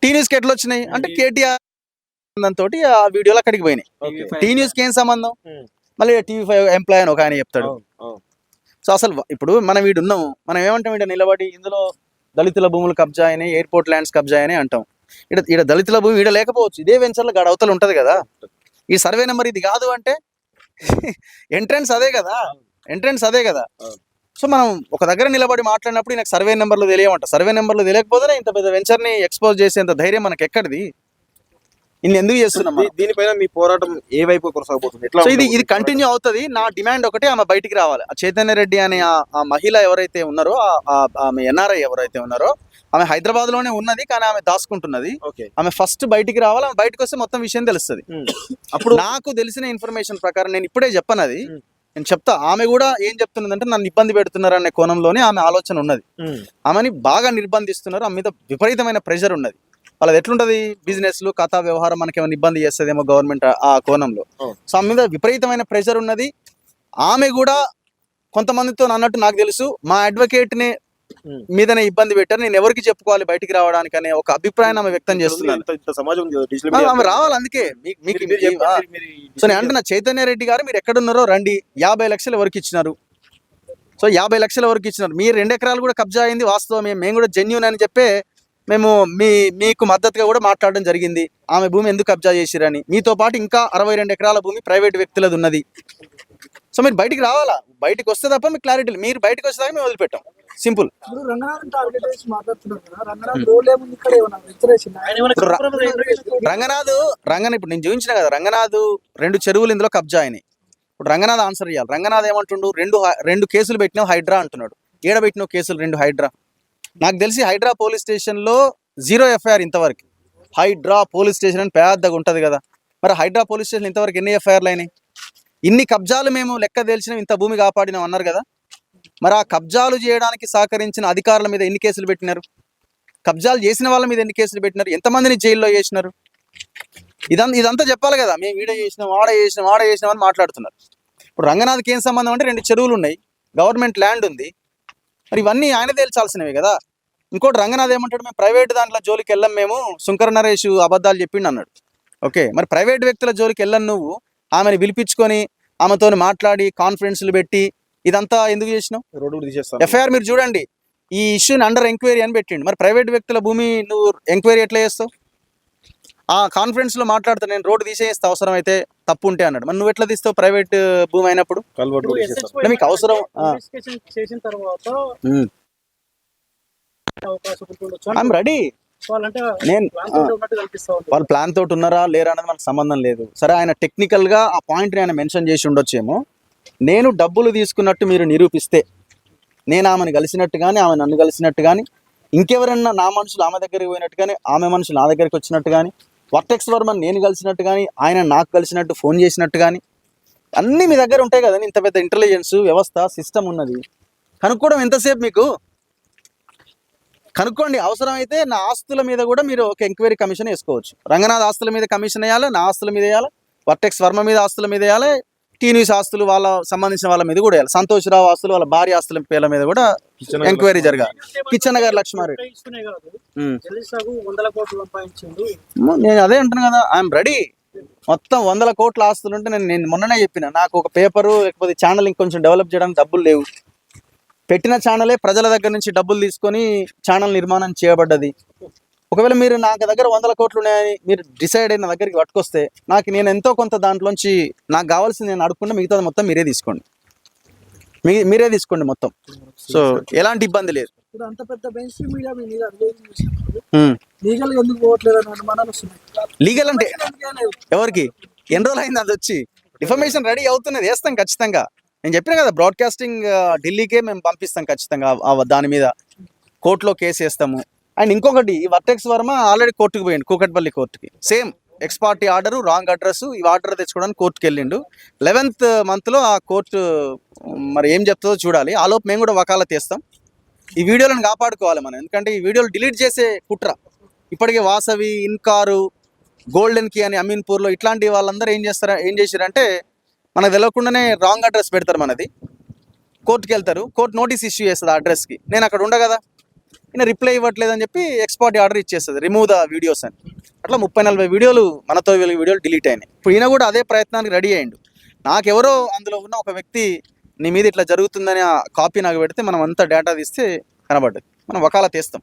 Tea news కి ఎట్లా వచ్చినాయి అంటే కేటీఆర్ తోటి ఆ వీడియోలు అక్కడికి పోయినాయి. టీ న్యూస్ కి ఏం సంబంధం? మళ్ళీ TV5 ఎంప్లాయ్ అని ఒక ఆయన చెప్తాడు. సో అసలు ఇప్పుడు మనం వీడు ఉన్నాము, మనం ఏమంటాం ఇక్కడ నిలబడి ఇందులో దళితుల భూములు కబ్జా అయినాయి, ఎయిర్పోర్ట్ ల్యాండ్స్ కబ్జా అయినాయి అంటాం. ఇక్కడ దళితుల భూమి ఈడ లేకపోవచ్చు, ఇదే వెంచర్లో గడ అవతల ఉంటది కదా. ఈ సర్వే నెంబర్ ఇది కాదు అంటే ఎంట్రన్స్ అదే కదా. సో మనం ఒక దగ్గర నిలబడి మాట్లాడినప్పుడు నాకు సర్వే నెంబర్లు తెలియమంట. సర్వే నెంబర్లు తెలియకపోతేనే ఇంత పెద్ద వెంచర్ని ఎక్స్పోజ్ చేసేంత ధైర్యం మనకి ఎక్కడిది? ఇన్ని ఎందుకు చేస్తున్నాం? దీనిపైన మీ పోరాటం ఏ వైపు కొనసాగబోతుంది? సో ఇది కంటిన్యూ అవుతుంది. నా డిమాండ్ ఒకటే, ఆమె బయటికి రావాలి. చైతన్య రెడ్డి అనే ఆ మహిళ ఎవరైతే ఉన్నారో, ఆమె NRI ఎవరైతే ఉన్నారో, ఆమె హైదరాబాద్ లోనే ఉన్నది కానీ ఆమె దాచుకుంటున్నది. ఆమె ఫస్ట్ బయటికి రావాలి. ఆమె బయటకు వస్తే మొత్తం విషయం తెలుస్తుంది. అప్పుడు నాకు తెలిసిన ఇన్ఫర్మేషన్ ప్రకారం నేను ఇప్పుడే చెప్పనది, నేను చెప్తా. ఆమె కూడా ఏం చెప్తున్నదంటే నన్ను ఇబ్బంది పెడుతున్నారు అనే కోణంలోనే ఆమె ఆలోచన ఉన్నది. ఆమెని బాగా నిర్బంధిస్తున్నారు, ఆమె మీద విపరీతమైన ప్రెషర్ ఉన్నది. వాళ్ళది ఎట్లుంటది, బిజినెస్లు కథా వ్యవహారం మనకి ఏమైనా ఇబ్బంది చేస్తుందేమో గవర్నమెంట్ ఆ కోణంలో. సో ఆమె మీద విపరీతమైన ప్రెషర్ ఉన్నది. ఆమె కూడా కొంతమందితో అన్నట్టు నాకు తెలుసు, మా అడ్వకేట్ని మీదనే ఇబ్బంది పెట్టారు, నేను ఎవరికి చెప్పుకోవాలి బయటికి రావడానికి అనే ఒక అభిప్రాయం ఆమె వ్యక్తం చేస్తున్నాను. ఆమె రావాలి. అందుకే సో నేను అంటున్నా, చైతన్య రెడ్డి గారు మీరు ఎక్కడున్నారో రండి. 50 లక్షలు ఎవరికి ఇచ్చినారు? సో 50 లక్షలు ఎవరికి ఇచ్చినారు? మీరు 2 ఎకరాలు కూడా కబ్జా అయింది వాస్తవమే, మేము కూడా జెన్యూన్ అని చెప్పే మేము మీకు మద్దతుగా కూడా మాట్లాడడం జరిగింది. ఆమె భూమి ఎందుకు కబ్జా చేసిరని. మీతో పాటు ఇంకా 62 ఎకరాల భూమి ప్రైవేట్ వ్యక్తులది ఉన్నది. సో మీరు బయటికి రావాలా, బయటకు వస్తే తప్ప మీకు క్లారిటీ. మీరు బయటకు వచ్చేదాకా మేము వదిలిపెట్టాం. సింపుల్. రంగనాథ్ ఇప్పుడు నేను చూపించిన కదా, రంగనాథ్ 2 చెరువులు ఇందులో కబ్జా అయినాయి. ఇప్పుడు రంగనాథ్ ఆన్సర్ ఇవ్వాలి. రంగనాథ్ ఏమంటుండు, రెండు కేసులు పెట్టినావు హైడ్రా అంటున్నాడు. ఏడ పెట్టినావు కేసులు 2 హైడ్రా? నాకు తెలిసి హైడ్రా పోలీస్ స్టేషన్లో 0 FIR ఇంతవరకు. హైడ్రా పోలీస్ స్టేషన్ అని పెద్దగా ఉంటుంది కదా, మరి హైడ్రా పోలీస్ స్టేషన్ ఇంతవరకు ఎన్ని FIRలు అయినాయి? ఇన్ని కబ్జాలు మేము లెక్క తెలిసినాం, ఇంత భూమి కాపాడినాం అన్నారు కదా. మరి ఆ కబ్జాలు చేయడానికి సహకరించిన అధికారుల మీద ఎన్ని కేసులు పెట్టినారు? కబ్జాలు చేసిన వాళ్ళ మీద ఎన్ని కేసులు పెట్టినారు? ఎంతమందిని జైల్లో చేసినారు? ఇదంతా చెప్పాలి కదా. మేము వీడియో చేసినాం, ఆడ చేసినాం అని మాట్లాడుతున్నారు. ఇప్పుడు రంగనాథ్కి ఏం సంబంధం అంటే 2 చెరువులు ఉన్నాయి, గవర్నమెంట్ ల్యాండ్ ఉంది. మరి ఇవన్నీ ఆయన తేల్చాల్సినవి కదా. ఇంకోటి రంగనాథ్ ఏమంటాడు, మేము ప్రైవేట్ దాంట్లో జోలికి వెళ్ళాం, మేము శుంకర నరేష్ అబద్ధాలు చెప్పిండు అన్నాడు. ఓకే, మరి ప్రైవేట్ వ్యక్తుల జోలికి వెళ్ళను నువ్వు, ఆమెను పిలిపించుకొని ఆమెతో మాట్లాడి కాన్ఫరెన్స్లు పెట్టి ఇదంతా ఎందుకు చేసినావు? FIR మీరు చూడండి, ఈ ఇష్యూని అండర్ ఎంక్వైరీ అని పెట్టిండు. మరి ప్రైవేట్ వ్యక్తుల భూమి నువ్వు ఎంక్వైరీ ఎట్లా చేస్తావు? ఆ కాన్ఫరెన్స్ లో మాట్లాడుతా, నేను రోడ్డు తీసేస్తా అవసరం అయితే, తప్పు ఉంటే అన్నాడు. మరి నువ్వు ఎట్లా తీస్తావు ప్రైవేట్ భూమి అయినప్పుడు? మీకు అవసరం రెడీ. వాళ్ళు ప్లాన్ తోటి ఉన్నారా లేరా అనేది మనకు సంబంధం లేదు. సరే, ఆయన టెక్నికల్ గా ఆ పాయింట్ ఆయన మెన్షన్ చేసి ఉండొచ్చేమో. నేను డబ్బులు తీసుకున్నట్టు మీరు నిరూపిస్తే, నేను ఆమెను కలిసినట్టు కానీ, ఆమె నన్ను కలిసినట్టు కానీ, ఇంకెవరన్నా నా మనుషులు ఆమె దగ్గరికి పోయినట్టు కానీ, ఆమె మనుషులు నా దగ్గరికి వచ్చినట్టు కానీ, వర్టెక్స్ వర్మన్ నేను కలిసినట్టు కానీ, ఆయన నాకు కలిసినట్టు ఫోన్ చేసినట్టు కానీ, అన్నీ మీ దగ్గర ఉంటాయి కదండి. ఇంత పెద్ద ఇంటెలిజెన్స్ వ్యవస్థ సిస్టమ్ ఉన్నది. కనుక్కోవడం ఎంతసేపు మీకు? కనుక్కోండి. అవసరమైతే నా ఆస్తుల మీద కూడా మీరు ఒక ఎంక్వైరీ కమిషన్ వేసుకోవచ్చు. రంగనాథ్ ఆస్తుల మీద కమిషన్ వేయాలి, నా ఆస్తుల మీద వేయాలి, వర్టెక్స్ వర్మ మీద ఆస్తుల మీద వేయాలి, టీ న్యూస్ ఆస్తులు వాళ్ళ సంబంధించిన వాళ్ళ మీద కూడా వేయాలి, సంతోష్ రావు ఆస్తులు వాళ్ళ భార్య ఆస్తుల పేర్ల మీద కూడా ఎంక్వైరీ జరగాలి. కిచ్చన్న గారు లక్ష్మారెడ్డి, నేను అదే అంటున్నా కదా, ఐఎమ్ రెడీ. మొత్తం 100 కోట్ల ఆస్తులు ఉంటే నేను మొన్ననే చెప్పిన, నాకు ఒక పేపరు లేకపోతే ఛానల్ ఇంకొంచెం డెవలప్ చేయడానికి డబ్బులు లేవు. పెట్టిన ఛానలే ప్రజల దగ్గర నుంచి డబ్బులు తీసుకొని ఛానల్ నిర్మాణం చేయబడ్డది. ఒకవేళ మీరు నాకు దగ్గర 100 కోట్లు ఉన్నాయని మీరు డిసైడ్ అయిన దగ్గరికి పట్టుకొస్తే, నేను ఎంతో కొంత దాంట్లోంచి నాకు కావాల్సింది నేను అడుక్కుండా మిగతా మొత్తం మీరే తీసుకోండి, మీరే తీసుకోండి మొత్తం. సో ఎలాంటి ఇబ్బంది లేదు. లీగల్ అంటే ఎవరికి? ఎన్ని రోజులు అయింది అది వచ్చి? ఇన్ఫర్మేషన్ రెడీ అవుతున్నది, వేస్తాం ఖచ్చితంగా. నేను చెప్పిన కదా, బ్రాడ్కాస్టింగ్ ఢిల్లీకే మేము పంపిస్తాం ఖచ్చితంగా. దాని మీద కోర్టులో కేసు వేస్తాము. అండ్ ఇంకొకటి, ఈ వర్టెక్స్ వర్మ ఆల్రెడీ కోర్టుకు పోయిండు, కూకట్పల్లి కోర్టుకి. Same ex parte order, wrong address. ఈ ఆర్డర్ తెచ్చుకోవడానికి కోర్టుకు వెళ్ళిండు. 11th month ఆ కోర్టు మరి ఏం చెప్తుందో చూడాలి. ఆలోపు మేము కూడా వకాలత్ చేస్తాం. ఈ వీడియోలను కాపాడుకోవాలి మనం, ఎందుకంటే ఈ వీడియోలు డిలీట్ చేసే కుట్ర. ఇప్పటికే వాసవి, ఇన్కారు, గోల్డెన్ కీ అని అమీన్పూర్లో ఇట్లాంటి వాళ్ళందరూ ఏం చేశారంటే మనకు తెలియకుండానే రాంగ్ అడ్రస్ పెడతారు మనది. కోర్టుకి వెళ్తారు, కోర్టు నోటీస్ ఇష్యూ చేస్తుంది ఆ అడ్రస్కి. నేను అక్కడ ఉండ కదా, ఈయన రిప్లై ఇవ్వట్లేదు అని చెప్పి ఎక్స్పోర్ట్ ఆర్డర్ ఇచ్చేస్తుంది, రిమూవ్ ద వీడియోస్ అని. అట్లా 30-40 వీడియోలు మనతో వీడియోలు డిలీట్ అయినాయి. ఇప్పుడు ఈయన కూడా అదే ప్రయత్నానికి రెడీ అయ్యిండు. నాకెవరో అందులో ఉన్న ఒక వ్యక్తి నీ మీద ఇట్లా జరుగుతుందని ఆ కాపీ నాకు పెడితే మనం అంతా డేటా తీస్తే కనబడ్డది, మనం వకాలా తీస్తాం.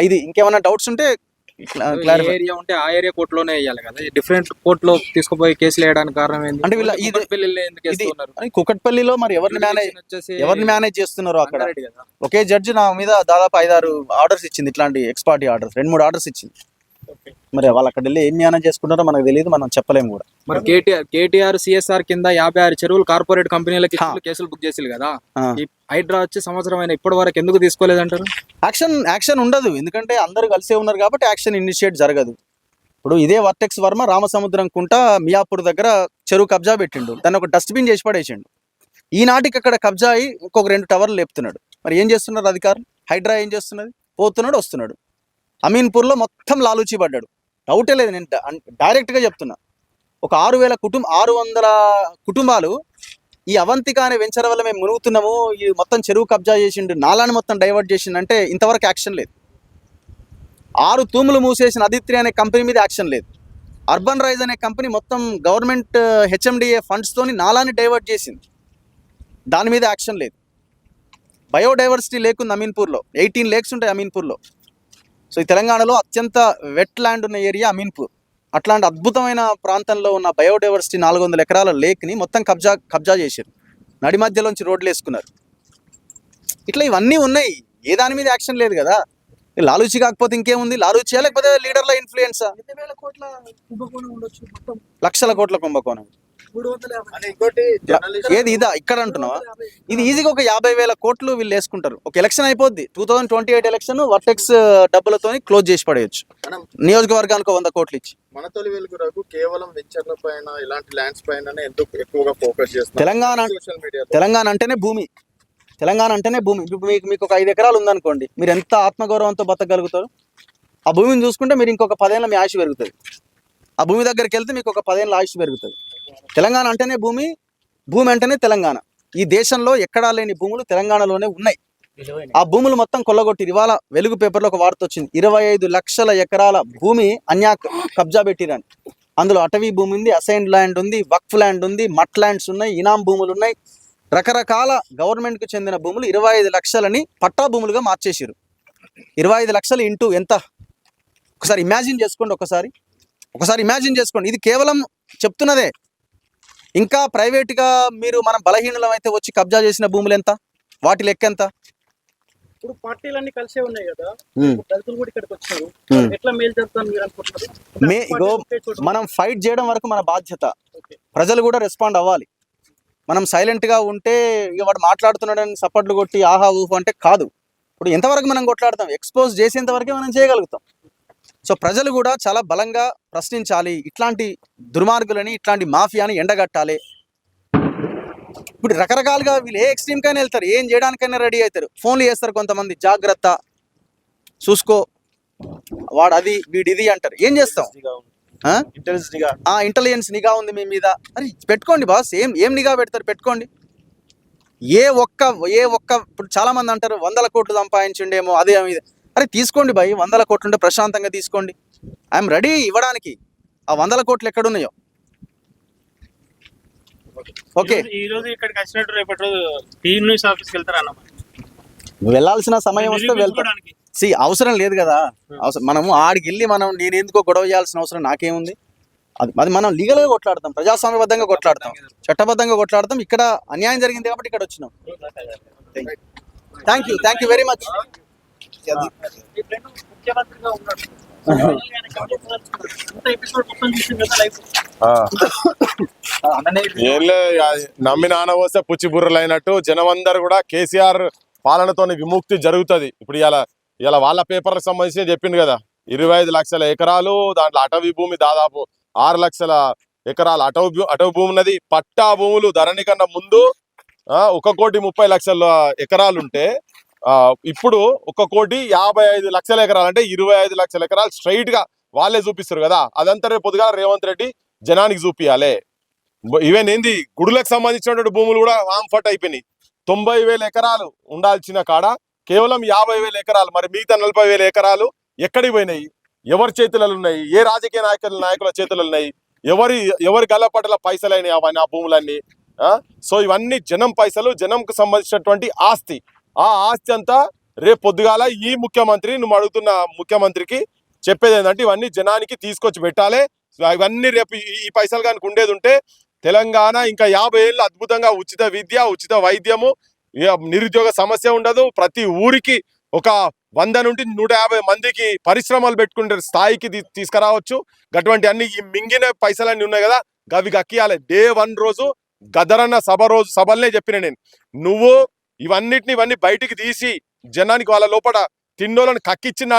ఇది ఇంకేమైనా డౌట్స్ ఉంటే క్లారిఫై. ఏరియా ఉంటే ఆ ఏరియా కోర్టులోనే వేయాలి కదా, డిఫరెంట్ కోర్టులో తీసుకుపోయి కేసులు వేయడానికి కారణం ఏంటి? అంటే వీళ్ళ ఎందుకు కుకట్పల్లిలో మరి ఎవరిని మేనేజ్ చేస్తున్నారు అక్కడ? రంగారెడ్డి కదా. ఒకే జడ్జి నా మీద దాదాపు 5-6 ఆర్డర్స్ ఇచ్చింది, ఇట్లాంటి ఎక్స్పార్టీ ఆర్డర్స్ 2-3 ఆర్డర్స్ ఇచ్చింది. మరి వాళ్ళు అక్కడ వెళ్ళి ఏం మేనేజ్ చేసుకుంటారో మనకు తెలియదు, మనం చెప్పలేము కూడా. మరి కేటీఆర్ సిఎస్ఆర్ కింద 56 చెరువులు కార్పొరేట్ కంపెనీలకి కేసులు బుక్ చేసి కదా, ఈ హైడ్రా వచ్చి సంవత్సరం అయినా ఇప్పటి వరకు ఎందుకు తీసుకోలేదంటారు? యాక్షన్ ఉండదు, ఎందుకంటే అందరూ కలిసే ఉన్నారు కాబట్టి యాక్షన్ ఇనిషియేట్ జరగదు. ఇప్పుడు ఇదే వర్టెక్స్ వర్మ రామసముద్రం కుంట మియాపూర్ దగ్గర చెరువు కబ్జా పెట్టిండు, దాన్ని ఒక డస్ట్బిన్ చేసి పడేసిండు. ఈనాటికి అక్కడ కబ్జా అయి ఇంకొక 2 టవర్లు లేపుతున్నాడు. మరి ఏం చేస్తున్నారు అధికారులు? హైడ్రా ఏం చేస్తున్నది? పోతున్నాడు వస్తున్నాడు. అమీన్పూర్లో మొత్తం లాలూచి పడ్డాడు, డౌటే లేదు. నేను డైరెక్ట్గా చెప్తున్నా, ఒక 600 కుటుంబాలు ఈ అవంతిక అనే వెంచర్ వల్ల మేము మునుగుతున్నాము, ఈ మొత్తం చెరువు కబ్జా చేసిండు, నాలాని మొత్తం డైవర్ట్ చేసిండు అంటే ఇంతవరకు యాక్షన్ లేదు. 6 తూములు మూసేసిన అదిత్రి అనే కంపెనీ మీద యాక్షన్ లేదు. అర్బన్ రైజ్ అనే కంపెనీ మొత్తం గవర్నమెంట్ హెచ్ఎండిఏ ఫండ్స్తోని నాలాని డైవర్ట్ చేసింది, దాని మీద యాక్షన్ లేదు. బయోడైవర్సిటీ లేక్ ఉంది అమీన్పూర్లో, 18 లేక్స్ ఉంటాయి అమీన్పూర్లో. సో ఈ తెలంగాణలో అత్యంత వెట్ ల్యాండ్ ఉన్న ఏరియా అమీన్పూర్. అట్లాంటి అద్భుతమైన ప్రాంతంలో ఉన్న బయోడైవర్సిటీ 400 ఎకరాల లేక్ని మొత్తం కబ్జా చేశారు, నడి మధ్యలోంచి రోడ్లు వేసుకున్నారు. ఇట్లా ఇవన్నీ ఉన్నాయి, ఏ దాని మీద యాక్షన్ లేదు కదా. లాలూచి కాకపోతే ఇంకేముంది? లాలూచియా లేకపోతే లీడర్ల ఇన్ఫ్లుయెన్సా? లక్షల కోట్ల కుంభకోణం. ఏది ఇదా ఇక్కడ అంటున్నావా? ఇది ఈజీగా ఒక 50,000 కోట్లు వీళ్ళు వేసుకుంటారు. ఒక ఎలక్షన్ అయిపోద్ది, 2028 ఎలక్షన్ వర్టెక్స్ డబ్బులతో క్లోజ్ చేసి పడేయచ్చు, నియోజకవర్గానికి 100 కోట్లు ఇచ్చి. మన తొలి వెలుగురకు కేవలం వెంచర్ల పైన ఇలాంటి ల్యాండ్స్ పైన ఎందుకు ఎక్కువగా ఫోకస్ చేస్తారు? తెలంగాణ అంటేనే భూమి, తెలంగాణ అంటేనే భూమి. మీకు ఒక 5 ఎకరాలు ఉందనుకోండి, మీరు ఎంత ఆత్మగౌరవంతో బతకగలుగుతారు? ఆ భూమిని చూసుకుంటే మీరు ఇంకొక 10 ఏళ్ళ మీ ఆయుష్ పెరుగుతుంది. ఆ భూమి దగ్గరికి వెళ్తే మీకు ఒక 10 ఏళ్ళ ఆయుష్ పెరుగుతుంది. తెలంగాణ అంటేనే భూమి, భూమి అంటేనే తెలంగాణ. ఈ దేశంలో ఎక్కడా లేని భూములు తెలంగాణలోనే ఉన్నాయి. ఆ భూములు మొత్తం కొల్లగొట్టిరు. ఇవాళ వెలుగు పేపర్లో ఒక వార్త వచ్చింది, 25 లక్షల ఎకరాల భూమి అన్యా కబ్జా పెట్టిరని. అందులో అటవీ భూమి ఉంది, అసైన్డ్ ల్యాండ్ ఉంది, వక్ఫ్ ల్యాండ్ ఉంది, మట్ ల్యాండ్స్ ఉన్నాయి, ఇనాం భూములు ఉన్నాయి, రకరకాల గవర్నమెంట్కు చెందిన భూములు 25 లక్షలని పట్టా భూములుగా మార్చేసారు. 25 లక్షలు ఇంటూ ఎంత? ఒకసారి ఇమాజిన్ చేసుకోండి, ఒకసారి ఇమాజిన్ చేసుకోండి. ఇది కేవలం చెప్తున్నదే. ఇంకా ప్రైవేట్గా మనం బలహీనులం అయితే వచ్చి కబ్జా చేసిన భూములు ఎంత, వాటి లెక్క ఎంత? ఇప్పుడు పార్టీలన్నీ కలిసే ఉన్నాయి కదా, దళితులు కూడా ఇక్కడికి వచ్చారు, ఎట్లా మేలు జరుగుతుంది మీరు అనుకుంటున్నారు? మనం ఫైట్ చేయడం వరకు మన బాధ్యత. ప్రజలు కూడా రెస్పాండ్ అవ్వాలి. మనం సైలెంట్గా ఉంటే ఇక వాడు మాట్లాడుతున్నాడని సపోర్ట్లు కొట్టి ఆహా ఊహు అంటే కాదు. ఇప్పుడు ఎంతవరకు మనం కొట్లాడతాం? ఎక్స్పోజ్ చేసేంత వరకే మనం చేయగలుగుతాం. సో ప్రజలు కూడా చాలా బలంగా ప్రశ్నించాలి, ఇట్లాంటి దుర్మార్గులని, ఇట్లాంటి మాఫియాని ఎండగట్టాలి. ఇప్పుడు రకరకాలుగా వీళ్ళు ఏ ఎక్స్ట్రీమ్కైనా వెళ్తారు, ఏం చేయడానికైనా రెడీ అవుతారు. ఫోన్లు చేస్తారు కొంతమంది, జాగ్రత్త చూసుకో, వాడు అది వీడు ఇది అంటారు. ఏం చేస్తాం? ఇంటెలిజెన్స్ నిఘా ఉంది మీ మీద. అరే పెట్టుకోండి బాస్, ఏం నిఘా పెడతారు? పెట్టుకోండి. ఏ ఒక్క ఇప్పుడు చాలా మంది అంటారు 100 కోట్లు సంపాదించిండేమో అదే. అరే తీసుకోండి భయ్, 100 కోట్లు ఉంటే ప్రశాంతంగా తీసుకోండి. ఐఎమ్ రెడీ ఇవ్వడానికి. ఆ 100 కోట్లు ఎక్కడున్నాయో. ఓకే, ఈ రోజు ఇక్కడికి వచ్చినట్టు రేపటి రోజు టీమ్ న్యూస్ ఆఫీస్కి వెళ్తారా అన్నమాట? వెళ్ళాల్సిన సమయం వస్తే వెళ్తాం. అవసరం లేదు కదా, మనము ఆడికి వెళ్ళి నేను ఎందుకో గొడవ చేయాల్సిన అవసరం నాకేముంది? అది మనం లీగల్గా కొట్లాడతాం, ప్రజాస్వామ్యబద్ధంగా కొట్లాడతాం, చట్టబద్ధంగా కొట్లాడతాం. ఇక్కడ అన్యాయం జరిగింది కాబట్టి ఇక్కడ వచ్చినాం. Thank you very much. నమ్మి నాన్న వస్తే పుచ్చి బుర్రలు అయినట్టు జనమందరూ కూడా కేసీఆర్ పాలనతోని విముక్తి జరుగుతుంది. ఇప్పుడు ఇలా వాళ్ళ పేపర్లకు సంబంధించి చెప్పింది కదా, 25 లక్షల ఎకరాలు, దాంట్లో అటవీ భూమి దాదాపు 6 లక్షల ఎకరాల అటవీ భూమి ఉన్నది. పట్టా భూములు ధరణి కన్నా ముందు 1,30,00,000 ఎకరాలు ఉంటే ఇప్పుడు 1,55,00,000 ఎకరాలు, అంటే 25 లక్షల ఎకరాలు స్ట్రైట్ గా వాళ్ళే చూపిస్తారు కదా. అదంతా రేపు పొద్దుగా రేవంత్ రెడ్డి జనానికి చూపియాలి. ఈవెన్ ఏంది గుడులకు సంబంధించినటువంటి భూములు కూడా వామ్ ఫట్ అయిపోయినాయి. 90,000 ఎకరాలు ఉండాల్సిన కాడ కేవలం 50,000 ఎకరాలు. మరి మిగతా 40,000 ఎకరాలు ఎక్కడికి పోయినాయి? ఎవరి చేతులలో ఉన్నాయి? ఏ రాజకీయ నాయకుల చేతులలో ఉన్నాయి? ఎవరి గల్లపట్టల పైసలైనాయి అవన్నీ, ఆ భూములన్నీ? సో ఇవన్నీ జనం పైసలు, జనంకు సంబంధించినటువంటి ఆస్తి. ఆ ఆస్తి అంతా రేపు పొద్దుగాల ఈ ముఖ్యమంత్రి, నువ్వు అడుగుతున్న ముఖ్యమంత్రికి చెప్పేది ఏంటంటే ఇవన్నీ జనానికి తీసుకొచ్చి పెట్టాలి. ఇవన్నీ రేపు ఈ పైసలు కనుక ఉండేది ఉంటే తెలంగాణ ఇంకా 50 ఏళ్ళు అద్భుతంగా ఉచిత విద్య, ఉచిత వైద్యము, నిరుద్యోగ సమస్య ఉండదు. ప్రతి ఊరికి ఒక 100 నుండి 150 మందికి పరిశ్రమలు పెట్టుకునే స్థాయికి తీసుకురావచ్చు. అటువంటి అన్ని ఈ మింగిన పైసలన్నీ ఉన్నాయి కదా, గవి గక్కియాలి. Day 1 రోజు గదరన్న సభలనే చెప్పిన నేను, నువ్వు ఇవన్నీ బయటికి తీసి జనానికి వాళ్ళ లోపల తిన్నోళ్ళని కక్కిచ్చిన